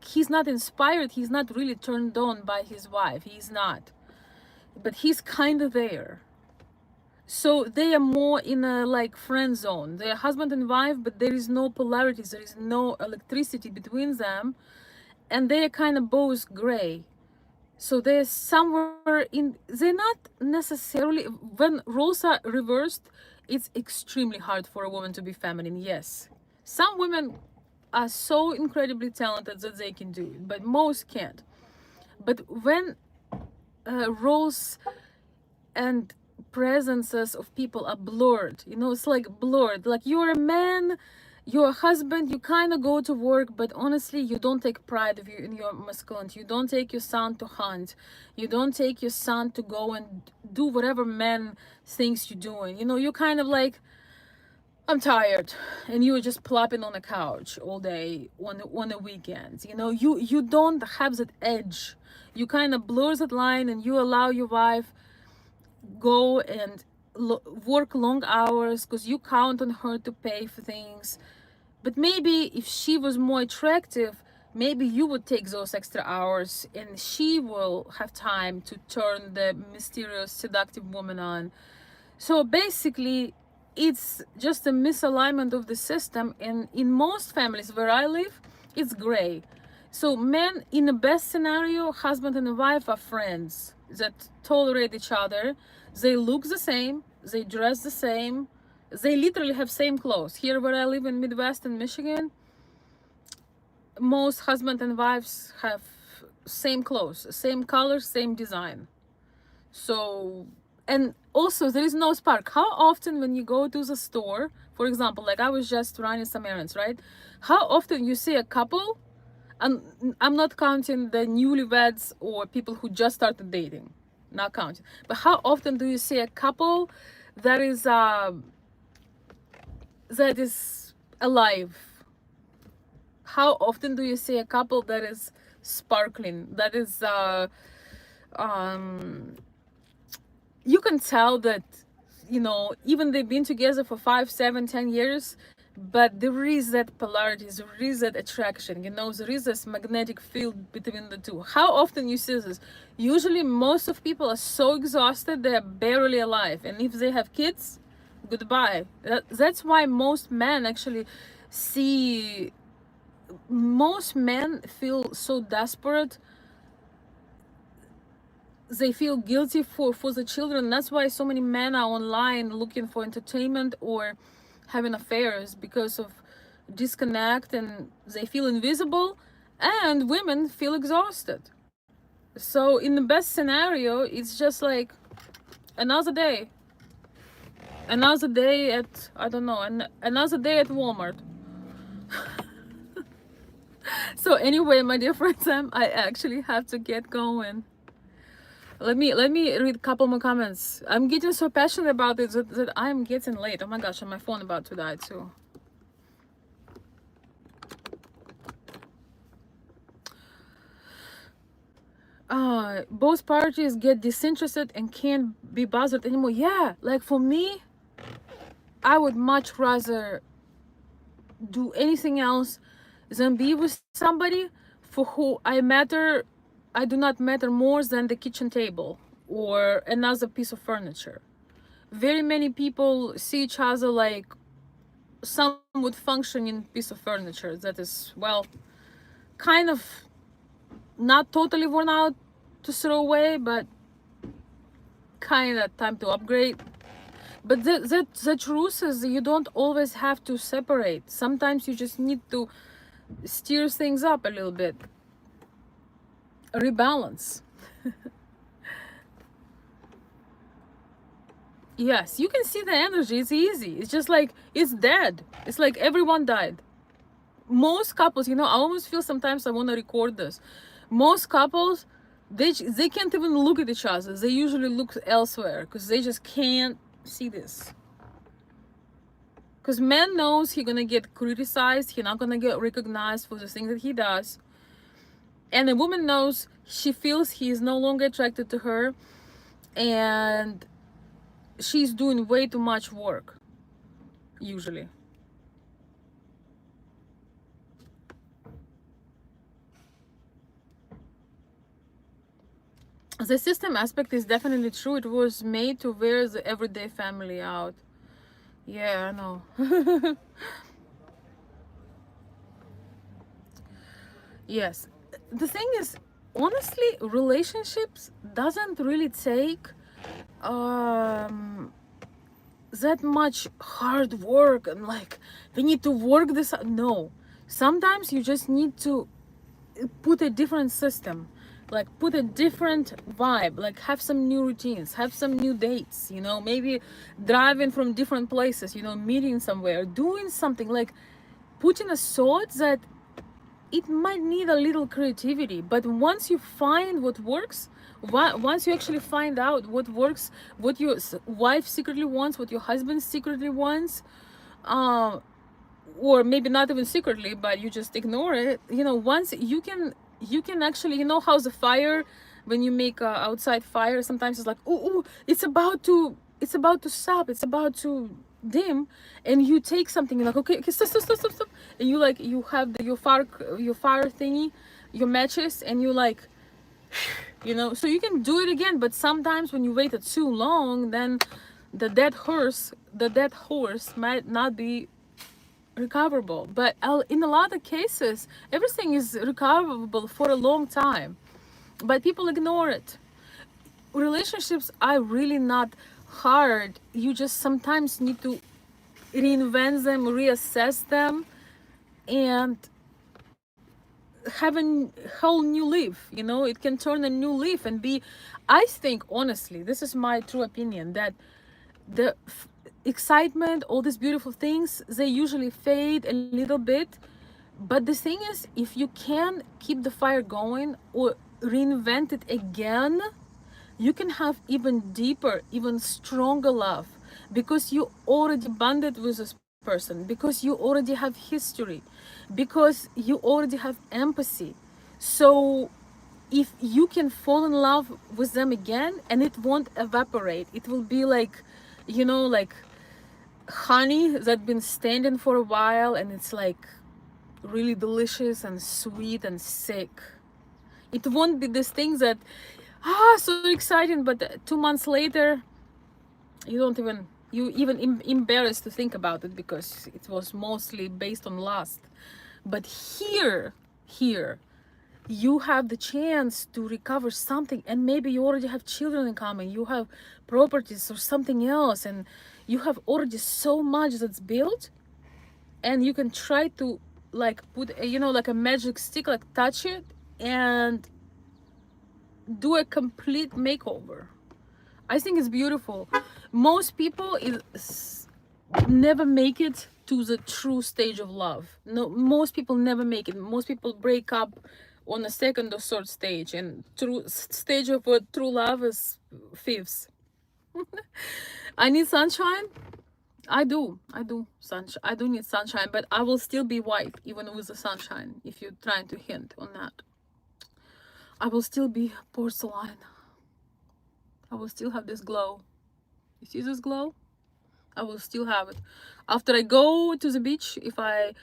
he's not inspired, he's not really turned on by his wife, he's not, but he's kind of there. So they are more in a like friend zone, they're husband and wife, but there is no polarities, there is no electricity between them, and they are kind of both gray. So they're somewhere in, they're not necessarily, when roles are reversed, it's extremely hard for a woman to be feminine. Yes, some women are so incredibly talented that they can do it, but most can't. But when roles and presences of people are blurred, it's like blurred, like you're a man, you're a husband, you kind of go to work, but honestly you don't take pride of you in your masculinity, you don't take your son to hunt, you don't take your son to go and do whatever man thinks you're doing, you're kind of like, I'm tired, and you're just plopping on the couch all day on the weekends. You don't have that edge, you kind of blur that line, and you allow your wife go and work long hours because you count on her to pay for things. But maybe if she was more attractive, maybe you would take those extra hours and she will have time to turn the mysterious seductive woman on. So basically it's just a misalignment of the system, and in most families where I live, it's gray. So men, in the best scenario, husband and wife are friends that tolerate each other. They look the same, they dress the same, they literally have same clothes. Here where I live in Midwest in Michigan, most husband and wives have same clothes, same color, same design. So, and also there is no spark. How often when you go to the store, for example, like I was just running some errands, right? How often you see a couple And I'm not counting the newlyweds or people who just started dating, not counting. But how often do you see a couple that is that is alive? How often do you see a couple that is sparkling, that is um you can tell that, you know, even they've been together for 5, 7, 10 years, but there is that polarity, there is that attraction, you know, there is this magnetic field between the two. How often you see this? Usually most of people are so exhausted they're barely alive, and if they have kids, goodbye. That's why most men actually see, most men feel so desperate, they feel guilty for the children. That's why so many men are online looking for entertainment or having affairs, because of disconnect, and they feel invisible, and women feel exhausted. So in the best scenario, it's just like another day, another day at, I don't know, another day at Walmart. So anyway, my dear friends, I actually have to get going. Let me read a couple more comments. I'm getting so passionate about it that I'm getting late. Oh my gosh, and my phone about to die too. Both parties get disinterested and can't be bothered anymore. Yeah, like for me, I would much rather do anything else than be with somebody for who I matter. I do not matter more than the kitchen table or another piece of furniture. Very many people see each other like some would functioning piece of furniture that is, well, kind of not totally worn out to throw away, but kind of time to upgrade. But the truth is, you don't always have to separate. Sometimes you just need to steer things up a little bit, rebalance. Yes, you can see the energy. It's easy. It's just like it's dead. It's like everyone died. Most couples, you know, I almost feel sometimes I want to record this. Most couples, they can't even look at each other. They usually look elsewhere because they just can't see this. Because man knows he's gonna get criticized. He's not gonna get recognized for the things that he does. And the woman knows, she feels he is no longer attracted to her, and she's doing way too much work, usually. The system aspect is definitely true. It was made to wear the everyday family out. Yeah, I know. Yes. The thing is, honestly, relationships doesn't really take that much hard work and like we need to work this out. No. Sometimes you just need to put a different system, like put a different vibe, like have some new routines, have some new dates, you know, maybe driving from different places, you know, meeting somewhere, doing something, like putting a thought that it might need a little creativity, but once you find what works, once you actually find out what works, what your wife secretly wants, what your husband secretly wants, uh, or maybe not even secretly, but you just ignore it, you know, once you can actually, you know, how's the fire, when you make a outside fire, sometimes it's like, oh, it's about to stop, it's about to dim, and you take something, you're like, okay, stop, and you like, you have your fire thingy, your matches, and you like, you know, so you can do it again. But sometimes when you waited too long, then the dead horse might not be recoverable. But in a lot of cases, everything is recoverable for a long time, but people ignore it. Relationships are really not hard. You just sometimes need to reinvent them, reassess them, and have a whole new leaf. You know, it can turn a new leaf and be, I think, honestly, this is my true opinion, that the excitement, all these beautiful things, they usually fade a little bit, But the thing is, if you can keep the fire going or reinvent it again, you can have even deeper, even stronger love, because you already bonded with this person, because you already have history, because you already have empathy. So if you can fall in love with them again, and it won't evaporate, it will be like, like honey that's been standing for a while, and it's like really delicious and sweet and sick. It won't be this thing that so exciting, but 2 months later you don't even, embarrassed to think about it because it was mostly based on lust. But here you have the chance to recover something, and maybe you already have children in common, you have properties or something else, and you have already so much that's built, and you can try to like put like a magic stick, like touch it and do a complete makeover. I think it's beautiful. Most people never make it to the true stage of love. No, most people never make it. Most people break up on a second or third stage, and true stage of true love is fifth. I need sunshine. I do sunshine. I do need sunshine, but I will still be white even with the sunshine. If you're trying to hint on that, I will still be porcelain. I will still have this glow. You see this glow? I will still have it. After I go to the beach, if I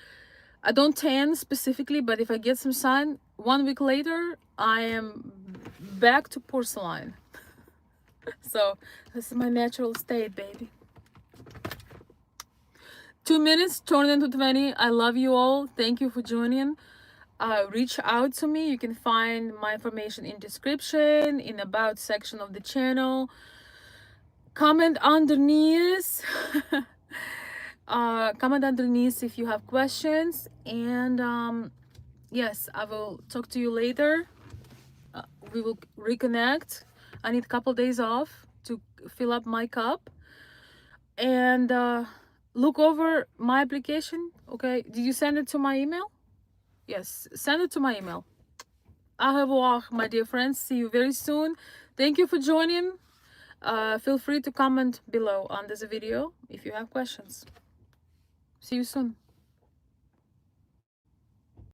don't tan specifically, but if I get some sun, 1 week later, I am back to porcelain. So this is my natural state, baby. 2 minutes turned into 20. I love you all. Thank you for joining. Reach out to me. You can find my information in description, in about section of the channel. Comment underneath. Comment underneath if you have questions, and yes, I will talk to you later. We will reconnect. I need a couple days off to fill up my cup, and look over my application. Okay, did you send it to my email? Yes, send it to my email. Au revoir, my dear friends. See you very soon. Thank you for joining. Feel free to comment below under the video if you have questions. See you soon.